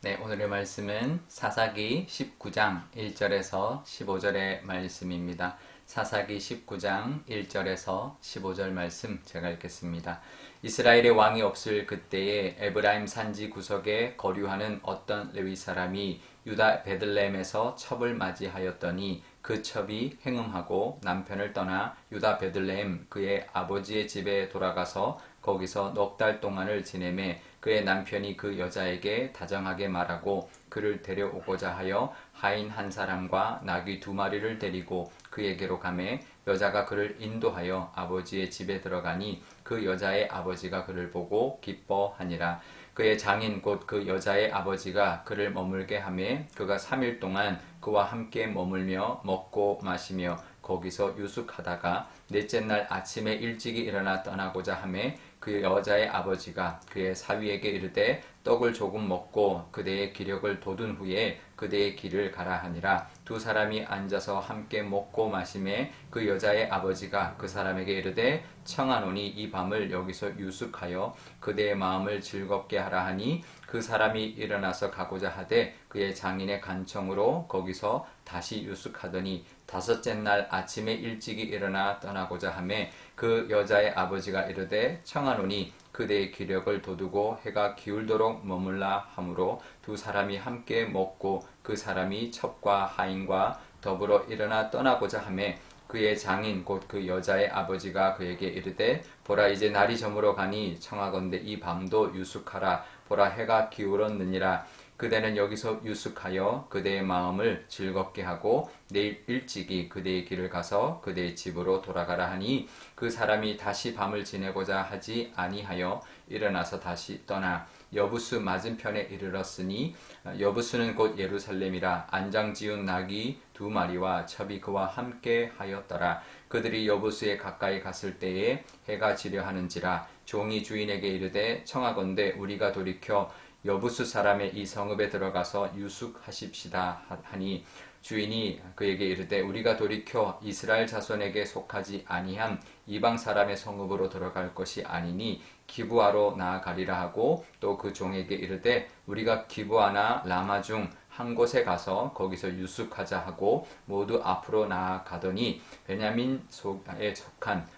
네, 오늘의 말씀은 사사기 19장 1절에서 15절의 말씀입니다. 사사기 19장 1절에서 15절 말씀 제가 읽겠습니다. 이스라엘의 왕이 없을 그때에 에브라임 산지 구석에 거류하는 어떤 레위 사람이 유다 베들레헴에서 첩을 맞이하였더니 그 첩이 행음하고 남편을 떠나 유다 베들레헴 그의 아버지의 집에 돌아가서 거기서 넉 달 동안을 지내매 그의 남편이 그 여자에게 다정하게 말하고 그를 데려오고자 하여 하인 한 사람과 나귀 2마리를 데리고 그에게로 가매 여자가 그를 인도하여 아버지의 집에 들어가니 그 여자의 아버지가 그를 보고 기뻐하니라. 그의 장인 곧 그 여자의 아버지가 그를 머물게 하매 그가 3일 동안 그와 함께 머물며 먹고 마시며 거기서 유숙하다가 넷째 날 아침에 일찍이 일어나 떠나고자 하매 그 여자의 아버지가 그의 사위에게 이르되 떡을 조금 먹고 그대의 기력을 돋운 후에 그대의 길을 가라 하니라. 두 사람이 앉아서 함께 먹고 마시매 그 여자의 아버지가 그 사람에게 이르되 청하노니 이 밤을 여기서 유숙하여 그대의 마음을 즐겁게 하라 하니 그 사람이 일어나서 가고자 하되 그의 장인의 간청으로 거기서 다시 유숙하더니 다섯째 날 아침에 일찍이 일어나 떠나고자 하매 그 여자의 아버지가 이르되 청하노니 그대의 기력을 돋우고 해가 기울도록 머물라 하므로 두 사람이 함께 먹고 그 사람이 첩과 하인과 더불어 일어나 떠나고자 하매 그의 장인 곧 그 여자의 아버지가 그에게 이르되 보라 이제 날이 저물어 가니 청하건대 이 밤도 유숙하라. 보라 해가 기울었느니라. 그대는 여기서 유숙하여 그대의 마음을 즐겁게 하고 내일 일찍이 그대의 길을 가서 그대의 집으로 돌아가라 하니 그 사람이 다시 밤을 지내고자 하지 아니하여 일어나서 다시 떠나 여부수 맞은편에 이르렀으니 여부수는 곧 예루살렘이라. 안장 지운 나귀 2마리와 첩이 그와 함께 하였더라. 그들이 여부수에 가까이 갔을 때에 해가 지려 하는지라. 종이 주인에게 이르되 청하건대 우리가 돌이켜 여부수 사람의 이 성읍에 들어가서 유숙하십시다 하니 주인이 그에게 이르되 우리가 돌이켜 이스라엘 자손에게 속하지 아니한 이방 사람의 성읍으로 들어갈 것이 아니니 기브아로 나아가리라 하고 또 그 종에게 이르되 우리가 기브아나 라마 중 한 곳에 가서 거기서 유숙하자 하고 모두 앞으로 나아가더니 베냐민 속에 속한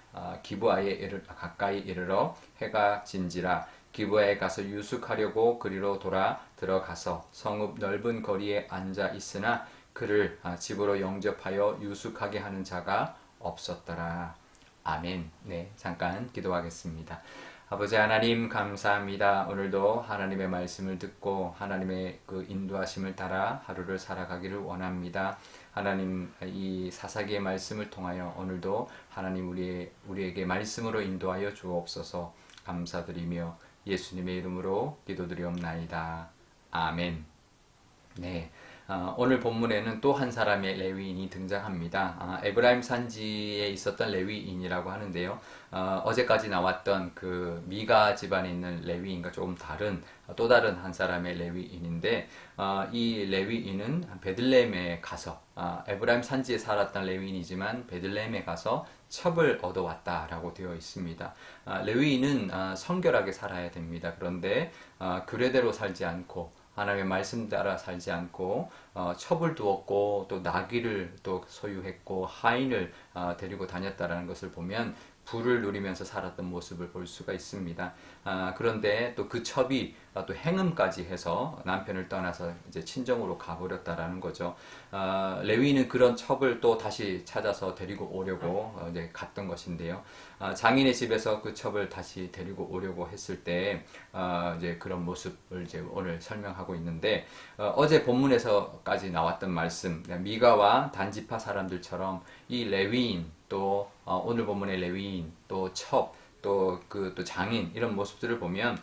기브아에 가까이 이르러 해가 진지라. 기브아에 가서 유숙하려고 그리로 돌아 들어가서 성읍 넓은 거리에 앉아 있으나 그를 집으로 영접하여 유숙하게 하는 자가 없었더라. 아멘. 네, 잠깐 기도하겠습니다. 아버지 하나님 감사합니다. 오늘도 하나님의 말씀을 듣고 하나님의 그 인도하심을 따라 하루를 살아가기를 원합니다. 하나님 이 사사기의 말씀을 통하여 오늘도 하나님 우리에게 말씀으로 인도하여 주옵소서. 감사드리며 예수님의 이름으로 기도드리옵나이다. 아멘. 네. 오늘 본문에는 또 한 사람의 레위인이 등장합니다. 에브라임 산지에 있었던 레위인이라고 하는데요. 어제까지 나왔던 그 미가 집안에 있는 레위인과 조금 다른 또 다른 한 사람의 레위인인데 이 레위인은 베들레헴에 가서 에브라임 산지에 살았던 레위인이지만 베들레헴에 가서 첩을 얻어왔다라고 되어 있습니다. 레위인은 성결하게 살아야 됩니다. 그런데 규례대로 살지 않고 하나님의 말씀 따라 살지 않고 첩을 두었고 또 나귀를 또 소유했고 하인을 데리고 다녔다라는 것을 보면 부를 누리면서 살았던 모습을 볼 수가 있습니다. 그런데 또 그 첩이 또 행음까지 해서 남편을 떠나서 이제 친정으로 가버렸다라는 거죠. 레위는 그런 첩을 또 다시 찾아서 데리고 오려고 이제 갔던 것인데요. 장인의 집에서 그 첩을 다시 데리고 오려고 했을 때 이제 그런 모습을 이제 오늘 설명하고 있는데 어제 본문에서까지 나왔던 말씀 미가와 단지파 사람들처럼 이 레위인 또 오늘 본문의 레위인 또 첩 또 장인 이런 모습들을 보면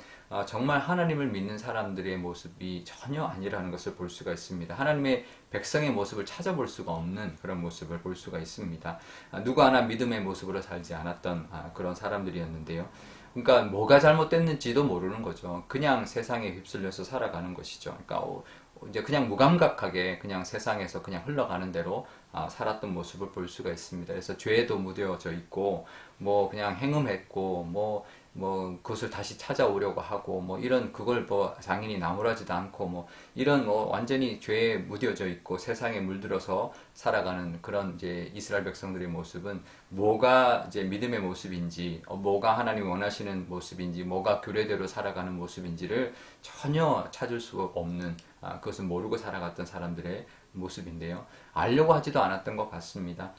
정말 하나님을 믿는 사람들의 모습이 전혀 아니라는 것을 볼 수가 있습니다. 하나님의 백성의 모습을 찾아볼 수가 없는 그런 모습을 볼 수가 있습니다. 누구 하나 믿음의 모습으로 살지 않았던 그런 사람들이었는데요. 그러니까 뭐가 잘못됐는지도 모르는 거죠. 그냥 세상에 휩쓸려서 살아가는 것이죠. 그러니까 이제 그냥 무감각하게 그냥 세상에서 그냥 흘러가는 대로 살았던 모습을 볼 수가 있습니다. 그래서 죄에도 무뎌져 있고 뭐 그냥 행음했고 뭐 뭐 그것을 다시 찾아오려고 하고 뭐 이런 그걸 뭐 장인이 나무라지도 않고 뭐 이런 뭐 완전히 죄에 무뎌져 있고 세상에 물들어서 살아가는 그런 이제 이스라엘 백성들의 모습은 뭐가 이제 믿음의 모습인지 뭐가 하나님 원하시는 모습인지 뭐가 규례대로 살아가는 모습인지를 전혀 찾을 수가 없는 그것을 모르고 살아갔던 사람들의 모습인데요. 알려고 하지도 않았던 것 같습니다.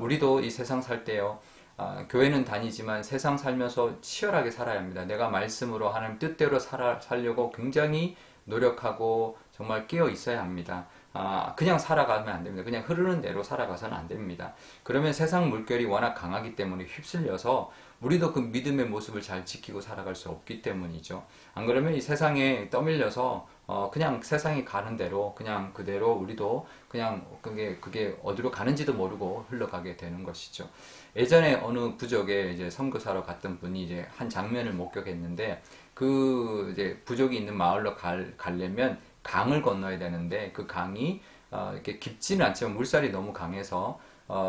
우리도 이 세상 살 때요. 교회는 다니지만 세상 살면서 치열하게 살아야 합니다. 내가 말씀으로 하나님 뜻대로 살려고 굉장히 노력하고 정말 깨어 있어야 합니다. 그냥 살아가면 안 됩니다. 그냥 흐르는 대로 살아가서는 안 됩니다. 그러면 세상 물결이 워낙 강하기 때문에 휩쓸려서 우리도 그 믿음의 모습을 잘 지키고 살아갈 수 없기 때문이죠. 안 그러면 이 세상에 떠밀려서 그냥 세상이 가는 대로 그냥 그대로 우리도 그냥 그게 어디로 가는지도 모르고 흘러가게 되는 것이죠. 예전에 어느 부족에 이제 선교사로 갔던 분이 이제 한 장면을 목격했는데 그 이제 부족이 있는 마을로 가려면 강을 건너야 되는데 그 강이 이렇게 깊지는 않지만 물살이 너무 강해서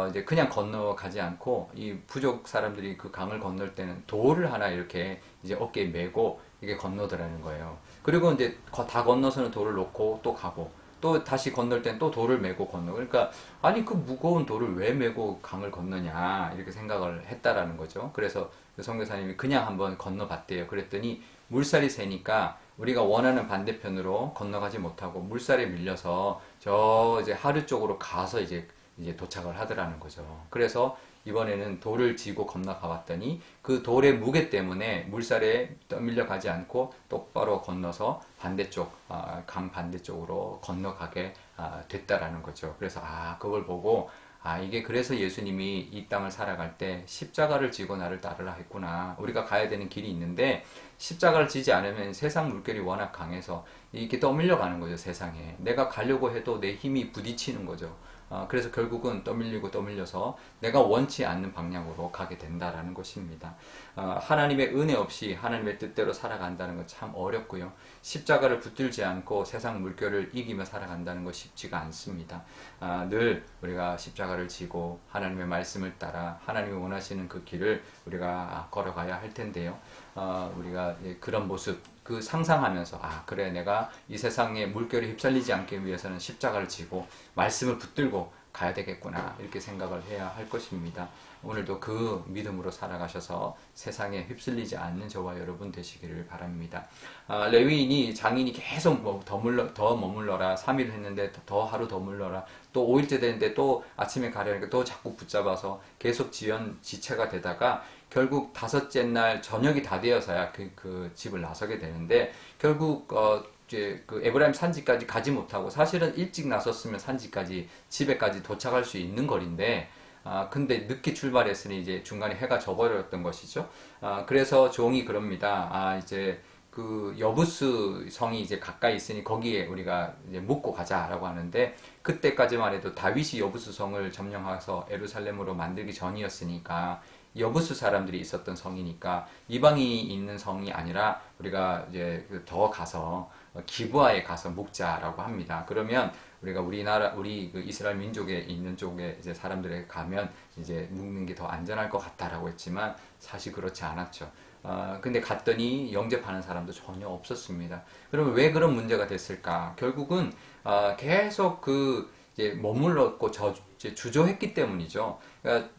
이제 그냥 건너가지 않고 이 부족 사람들이 그 강을 건널 때는 돌을 하나 이렇게 이제 어깨에 메고 이게 건너더라는 거예요. 그리고 이제 다 건너서는 돌을 놓고 또 가고 또 다시 건널 땐 또 돌을 메고 건너. 그러니까 아니 그 무거운 돌을 왜 메고 강을 건너냐 이렇게 생각을 했다라는 거죠. 그래서 그 선교사님이 그냥 한번 건너봤대요. 그랬더니 물살이 세니까 우리가 원하는 반대편으로 건너가지 못하고 물살에 밀려서 저 이제 하류 쪽으로 가서 이제 도착을 하더라는 거죠. 그래서 이번에는 돌을 지고 건너가 봤더니 그 돌의 무게 때문에 물살에 떠밀려 가지 않고 똑바로 건너서 반대쪽, 강 반대쪽으로 건너가게 됐다라는 거죠. 그래서 그걸 보고 이게 그래서 예수님이 이 땅을 살아갈 때 십자가를 지고 나를 따르라 했구나. 우리가 가야 되는 길이 있는데 십자가를 지지 않으면 세상 물결이 워낙 강해서 이렇게 떠밀려 가는 거죠, 세상에. 내가 가려고 해도 내 힘이 부딪히는 거죠. 그래서 결국은 떠밀려서 내가 원치 않는 방향으로 가게 된다라는 것입니다. 하나님의 은혜 없이 하나님의 뜻대로 살아간다는 건 참 어렵고요. 십자가를 붙들지 않고 세상 물결을 이기며 살아간다는 것 쉽지가 않습니다. 늘 우리가 십자가를 지고 하나님의 말씀을 따라 하나님이 원하시는 그 길을 우리가 걸어가야 할 텐데요. 우리가 그런 모습 그 상상하면서 그래 내가 이 세상에 물결에 휩쓸리지 않기 위해서는 십자가를 지고 말씀을 붙들고 가야 되겠구나 이렇게 생각을 해야 할 것입니다. 오늘도 그 믿음으로 살아가셔서 세상에 휩쓸리지 않는 저와 여러분 되시기를 바랍니다. 레위인이 장인이 계속 더 머물러라 3일 했는데 더 하루 더 물러라 또 5일째 되는데 또 아침에 가려니까 또 자꾸 붙잡아서 계속 지체가 되다가 결국 5째 날 저녁이 다 되어서야 그 집을 나서게 되는데 결국 이제 그 에브라임 산지까지 가지 못하고 사실은 일찍 나섰으면 산지까지 집에까지 도착할 수 있는 거리인데 근데 늦게 출발했으니 이제 중간에 해가 져버렸던 것이죠. 그래서 종이 그럽니다. 이제 그 여부스 성이 이제 가까이 있으니 거기에 우리가 이제 묵고 가자라고 하는데 그때까지만 해도 다윗이 여부스 성을 점령해서 예루살렘으로 만들기 전이었으니까 여부스 사람들이 있었던 성이니까 이방인이 있는 성이 아니라 우리가 이제 더 가서 기브아에 가서 묵자라고 합니다. 그러면 우리가 우리 그 이스라엘 민족에 있는 쪽에 이제 사람들에게 가면 이제 묵는 게 더 안전할 것 같다라고 했지만 사실 그렇지 않았죠. 근데 갔더니 영접하는 사람도 전혀 없었습니다. 그러면 왜 그런 문제가 됐을까? 결국은 계속 이제 머물렀고 이제 주저했기 때문이죠. 그러니까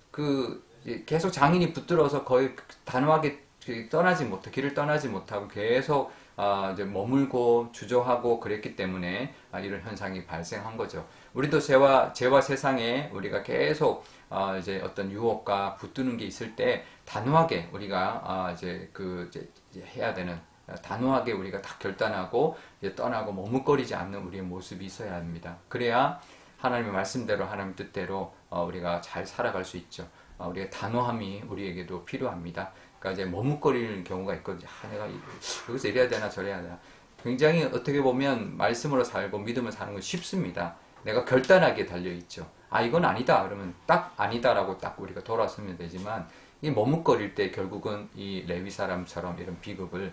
계속 장인이 붙들어서 거의 단호하게 길을 떠나지 못하고 계속 이제 머물고 주저하고 그랬기 때문에 이런 현상이 발생한 거죠. 우리도 죄와 세상에 우리가 계속 이제 어떤 유혹과 붙드는 게 있을 때 단호하게 우리가 이제 해야 되는 단호하게 우리가 딱 결단하고 이제 떠나고 머뭇거리지 않는 우리의 모습이 있어야 합니다. 그래야 하나님의 말씀대로 하나님 뜻대로 우리가 잘 살아갈 수 있죠. 우리의 단호함이 우리에게도 필요합니다. 그러니까 이제 머뭇거리는 경우가 있거든요. 내가 여기서 이래야 되나 저래야 되나. 굉장히 어떻게 보면 말씀으로 살고 믿음을 사는 건 쉽습니다. 내가 결단하게 달려있죠. 이건 아니다. 그러면 딱 아니다라고 딱 우리가 돌아서면 되지만 이 머뭇거릴 때 결국은 이 레위 사람처럼 이런 비극을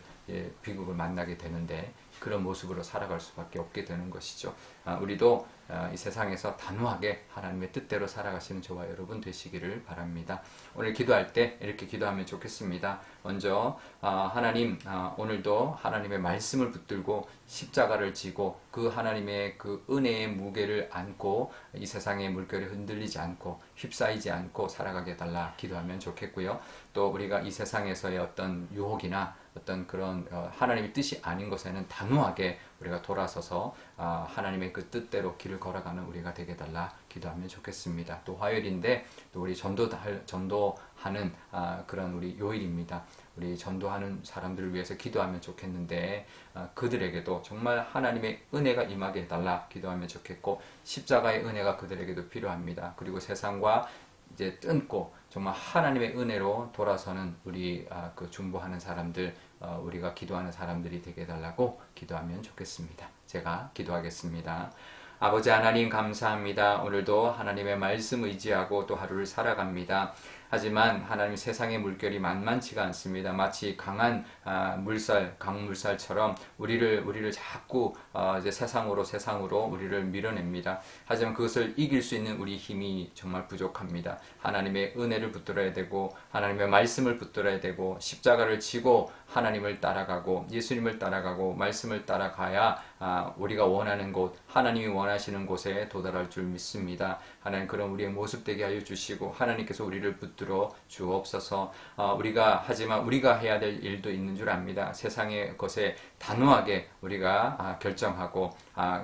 만나게 되는데 그런 모습으로 살아갈 수밖에 없게 되는 것이죠. 우리도 이 세상에서 단호하게 하나님의 뜻대로 살아가시는 저와 여러분 되시기를 바랍니다. 오늘 기도할 때 이렇게 기도하면 좋겠습니다. 먼저 하나님, 오늘도 하나님의 말씀을 붙들고 십자가를 지고 그 하나님의 그 은혜의 무게를 안고 이 세상의 물결에 흔들리지 않고 휩싸이지 않고 살아가게 해달라 기도하면 좋겠고요. 또 우리가 이 세상에서의 어떤 유혹이나 어떤 그런 하나님의 뜻이 아닌 것에는 단호하게 우리가 돌아서서 하나님의 그 뜻대로 길을 걸어가는 우리가 되게 달라 기도하면 좋겠습니다. 또 화요일인데 또 우리 전도하는 그런 우리 요일입니다. 우리 전도하는 사람들을 위해서 기도하면 좋겠는데 그들에게도 정말 하나님의 은혜가 임하게 해달라 기도하면 좋겠고 십자가의 은혜가 그들에게도 필요합니다. 그리고 세상과 이제 끊고 정말 하나님의 은혜로 돌아서는 우리 그 중보하는 사람들, 우리가 기도하는 사람들이 되게 해달라고 기도하면 좋겠습니다. 제가 기도하겠습니다. 아버지 하나님 감사합니다. 오늘도 하나님의 말씀 의지하고 또 하루를 살아갑니다. 하지만 하나님 세상의 물결이 만만치가 않습니다. 마치 강한 강물살처럼 우리를 자꾸 이제 세상으로 우리를 밀어냅니다. 하지만 그것을 이길 수 있는 우리 힘이 정말 부족합니다. 하나님의 은혜를 붙들어야 되고 하나님의 말씀을 붙들어야 되고 십자가를 지고 하나님을 따라가고 예수님을 따라가고 말씀을 따라가야 우리가 원하는 곳, 하나님이 원하시는 곳에 도달할 줄 믿습니다. 하나님 그런 우리의 모습 되게 하여 주시고 하나님께서 우리를 붙들어 주옵소서. 하지만 우리가 해야 될 일도 있는 줄 압니다. 세상의 것에 단호하게 우리가 결정하고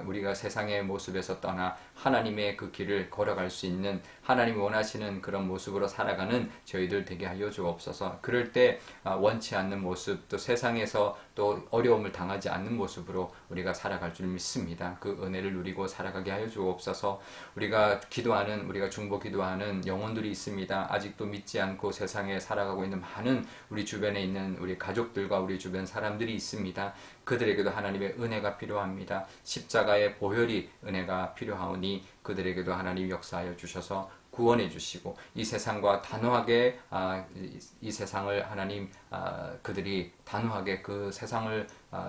우리가 세상의 모습에서 떠나 하나님의 그 길을 걸어갈 수 있는 하나님이 원하시는 그런 모습으로 살아가는 저희들 되게 하여 주옵소서. 그럴 때 원치 않는 모습 또 세상에서 또 어려움을 당하지 않는 모습으로 우리가 살아갈 줄 믿습니다. 그 은혜를 누리고 살아가게 하여 주옵소서. 우리가 중보 기도하는 영혼들이 있습니다. 아직도 믿지 않고 세상에 살아가고 있는 많은 우리 주변에 있는 우리 가족들과 우리 주변 사람들이 있습니다. 그들에게도 하나님의 은혜가 필요합니다. 십자가의 보혈이 은혜가 필요하오니 그들에게도 하나님 역사하여 주셔서 구원해 주시고 이 세상과 단호하게 이 세상을 하나님 그들이 단호하게 그 세상을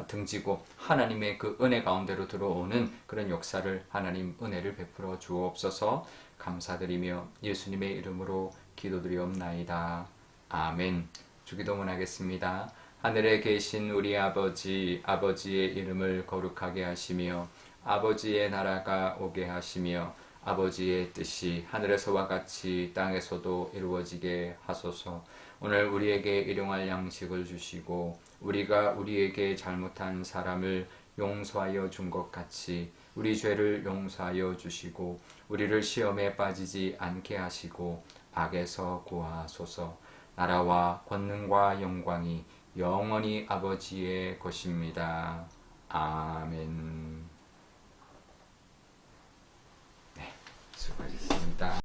등지고 하나님의 그 은혜 가운데로 들어오는 그런 역사를 하나님 은혜를 베풀어 주옵소서. 감사드리며 예수님의 이름으로 기도드리옵나이다. 아멘. 주기도문 하겠습니다. 하늘에 계신 우리 아버지의 이름을 거룩하게 하시며 아버지의 나라가 오게 하시며 아버지의 뜻이 하늘에서와 같이 땅에서도 이루어지게 하소서. 오늘 우리에게 일용할 양식을 주시고 우리가 우리에게 잘못한 사람을 용서하여 준 것 같이 우리 죄를 용서하여 주시고 우리를 시험에 빠지지 않게 하시고 악에서 구하소서. 나라와 권능과 영광이 영원히 아버지의 것입니다. 아멘. 네, 수고하셨습니다.